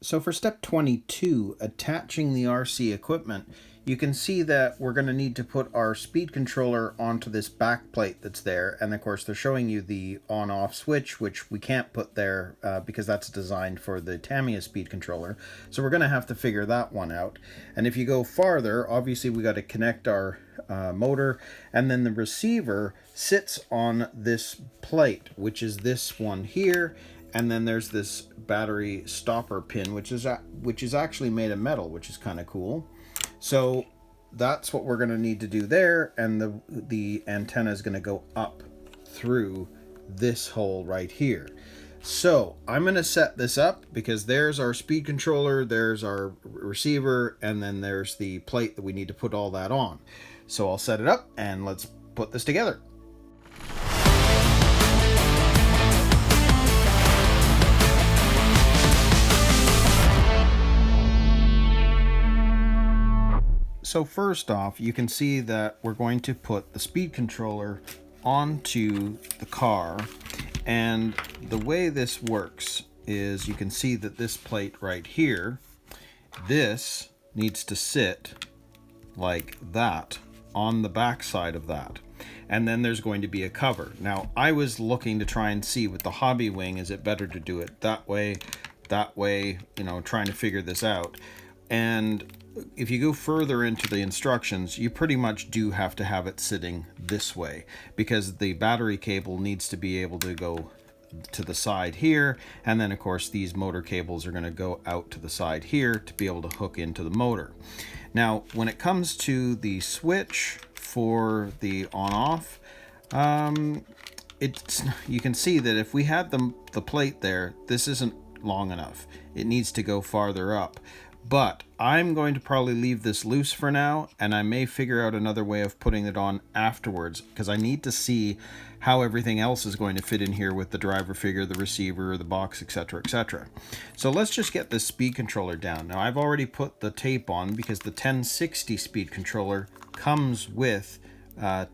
So for step 22, attaching the RC equipment, you can see that we're going to need to put our speed controller onto this back plate that's there. And of course, they're showing you the on-off switch, which we can't put there because that's designed for the Tamiya speed controller. So we're going to have to figure that one out. And if you go farther, obviously we got to connect our motor, and then the receiver sits on this plate, which is this one here. And then there's this battery stopper pin, which is actually made of metal, which is kind of cool. So that's what we're going to need to do there, and the antenna is going to go up through this hole right here. So I'm going to set this up because there's our speed controller, there's our receiver, and then there's the plate that we need to put all that on. So I'll set it up and let's put this together. So first off, you can see that we're going to put the speed controller onto the car, and the way this works is you can see that this plate right here, this needs to sit like that on the back side of that, and then there's going to be a cover. Now I was looking to try and see with the hobby wing, is it better to do it that way, you know, trying to figure this out. And if you go further into the instructions, you pretty much do have to have it sitting this way, because the battery cable needs to be able to go to the side here, and then of course these motor cables are going to go out to the side here to be able to hook into the motor. Now when it comes to the switch for the on-off, you can see that if we had the plate there, this isn't long enough. It needs to go farther up. But I'm going to probably leave this loose for now, and I may figure out another way of putting it on afterwards, because I need to see how everything else is going to fit in here with the driver figure, the receiver, the box, etc., etc. So let's just get this speed controller down. Now I've already put the tape on because the 1060 speed controller comes with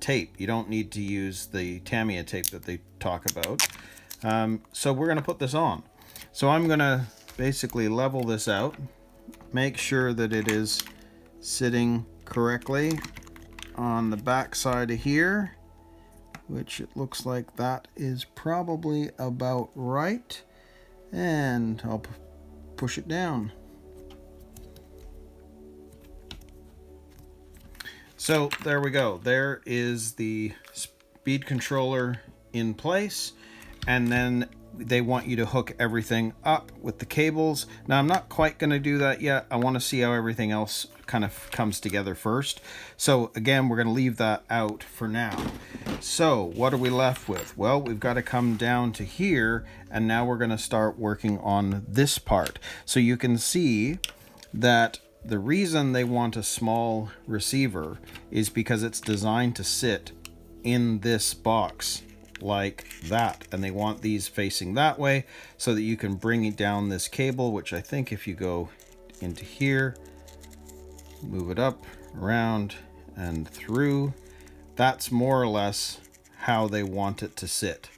tape. You don't need to use the Tamiya tape that they talk about. So we're going to put this on. So I'm going to basically level this out. Make sure that it is sitting correctly on the back side of here, which it looks like that is probably about right. And I'll push it down. So there we go. There is the speed controller in place, and then they want you to hook everything up with the cables. Now I'm not quite going to do that yet. I want to see how everything else kind of comes together first. So again, we're going to leave that out for now. So what are we left with? Well, we've got to come down to here, and now we're going to start working on this part. So you can see that the reason they want a small receiver is because it's designed to sit in this box like that, and they want these facing that way so that you can bring it down this cable, which I think if you go into here, move it up, around, and through, that's more or less how they want it to sit.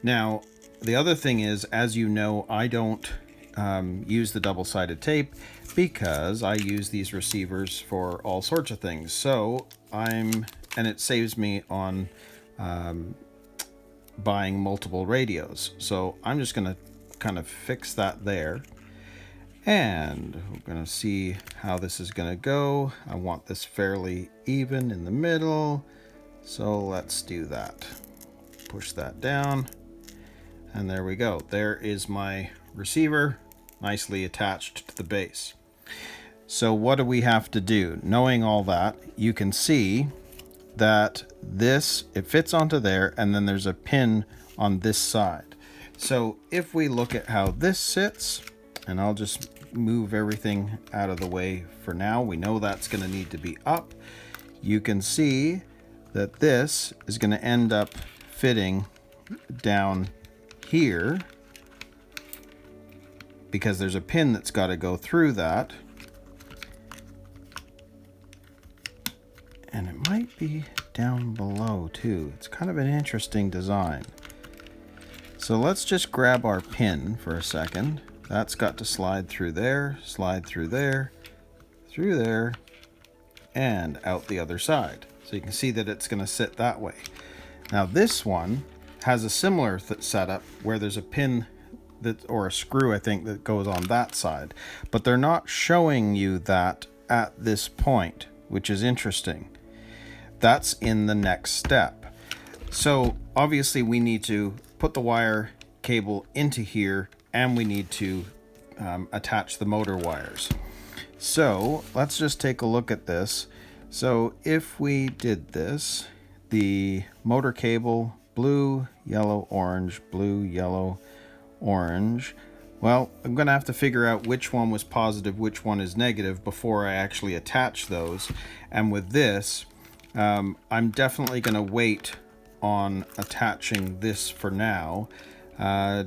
Now the other thing is, as you know, I don't use the double-sided tape because I use these receivers for all sorts of things. So and it saves me on buying multiple radios. So I'm just going to kind of fix that there, and we're going to see how this is going to go. I want this fairly even in the middle, so let's do that. Push that down, and there we go. There is my receiver nicely attached to the base. So what do we have to do? Knowing all that, you can see that it fits onto there, and then there's a pin on this side. So if we look at how this sits, and I'll just move everything out of the way for now, we know that's going to need to be up. You can see that this is going to end up fitting down here because there's a pin that's got to go through that. And it might be down below too. It's kind of an interesting design. So let's just grab our pin for a second. That's got to slide through there, through there, and out the other side. So you can see that it's going to sit that way. Now this one has a similar setup where there's a pin or a screw, I think, that goes on that side. But they're not showing you that at this point, which is interesting. That's in the next step. So obviously we need to put the wire cable into here, and we need to attach the motor wires. So let's just take a look at this. So if we did this, the motor cable, blue, yellow, orange, blue, yellow, orange. Well, I'm going to have to figure out which one was positive, which one is negative before I actually attach those. And with this, I'm definitely going to wait on attaching this for now,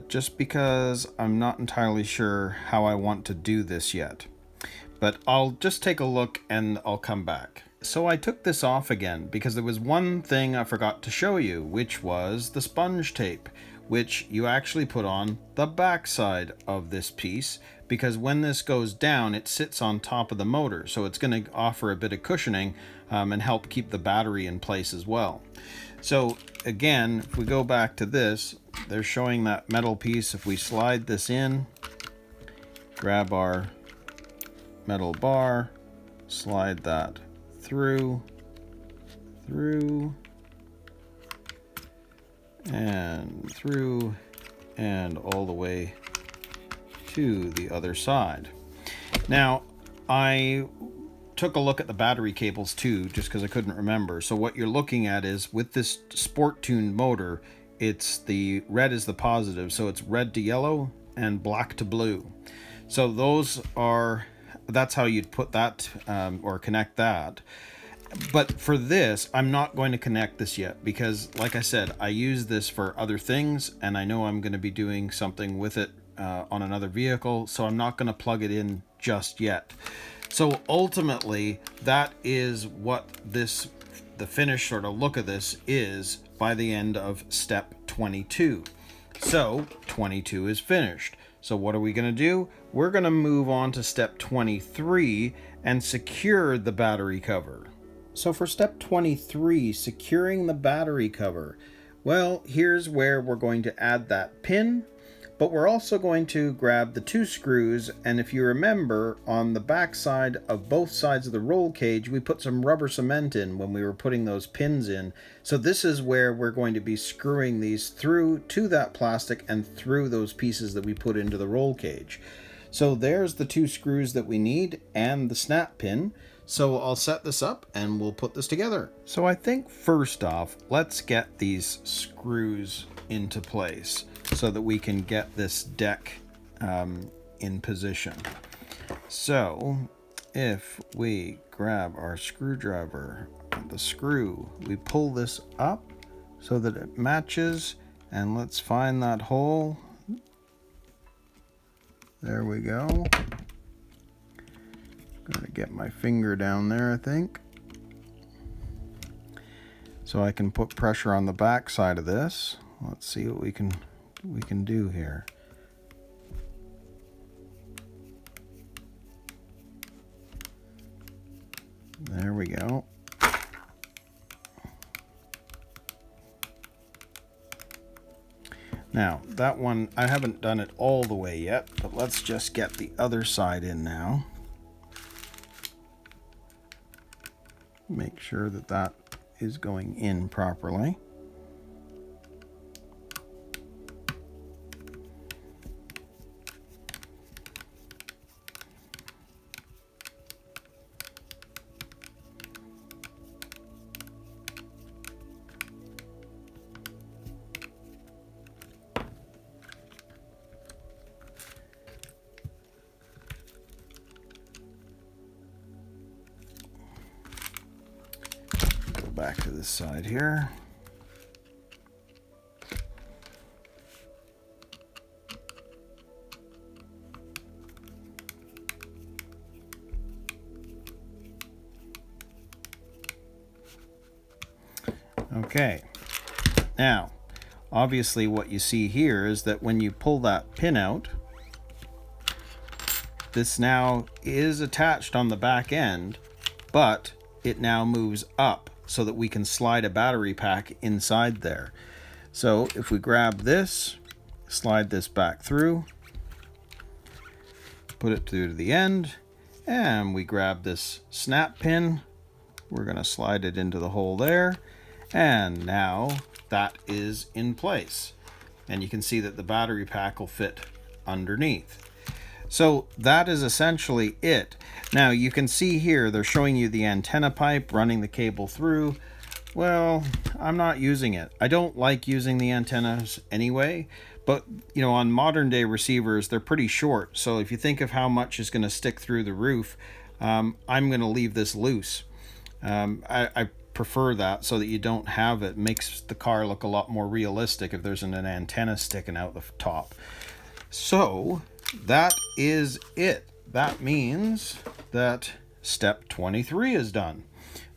just because I'm not entirely sure how I want to do this yet. But I'll just take a look and I'll come back. So I took this off again because there was one thing I forgot to show you, which was the sponge tape, which you actually put on the back side of this piece, because when this goes down, it sits on top of the motor. So it's going to offer a bit of cushioning and help keep the battery in place as well. So again, if we go back to this, they're showing that metal piece. If we slide this in, grab our metal bar, slide that through, and through, and all the way to the other side. Now, I took a look at the battery cables too, just because I couldn't remember. So what you're looking at is, with this sport tuned motor, it's the red is the positive, so it's red to yellow and black to blue. So that's how you'd put that or connect that. But for this, I'm not going to connect this yet because, like I said, I use this for other things, and I know I'm going to be doing something with it on another vehicle, so I'm not going to plug it in just yet. So ultimately, that is what the finished sort of look of this is by the end of step 22. So 22 is finished. So what are we going to do? We're going to move on to step 23 and secure the battery cover. So for step 23, securing the battery cover, well, here's where we're going to add that pin, but we're also going to grab the 2 screws, and if you remember, on the back side of both sides of the roll cage, we put some rubber cement in when we were putting those pins in. So this is where we're going to be screwing these through to that plastic and through those pieces that we put into the roll cage. So there's the 2 screws that we need and the snap pin. So I'll set this up and we'll put this together. So I think first off, let's get these screws into place so that we can get this deck in position. So if we grab our screwdriver, the screw, we pull this up so that it matches, and let's find that hole. There we go. Gonna get my finger down there, I think. So I can put pressure on the back side of this. Let's see what we can do here. There we go. Now, that one, I haven't done it all the way yet, but let's just get the other side in now. Make sure that that is going in properly. Back to this side here. Okay, now obviously what you see here is that when you pull that pin out, this now is attached on the back end, but it now moves up so that we can slide a battery pack inside there. So if we grab this, slide this back through, put it through to the end, and we grab this snap pin. We're going to slide it into the hole there, and now that is in place. And you can see that the battery pack will fit underneath. So that is essentially it. Now you can see here they're showing you the antenna pipe running the cable through. Well, I'm not using it. I don't like using the antennas anyway, but you know, on modern day receivers, they're pretty short. So if you think of how much is going to stick through the roof, I'm going to leave this loose. I prefer that so that you don't have it. Makes the car look a lot more realistic if there's an antenna sticking out the top. So that is it. That means that step 23 is done.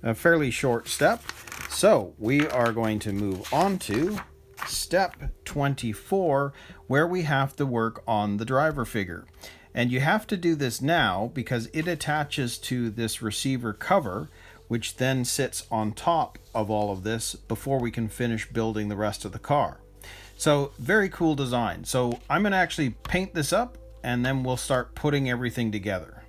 A fairly short step. So we are going to move on to step 24, where we have to work on the driver figure. And you have to do this now because it attaches to this receiver cover, which then sits on top of all of this before we can finish building the rest of the car. So very cool design. So I'm going to actually paint this up and then we'll start putting everything together.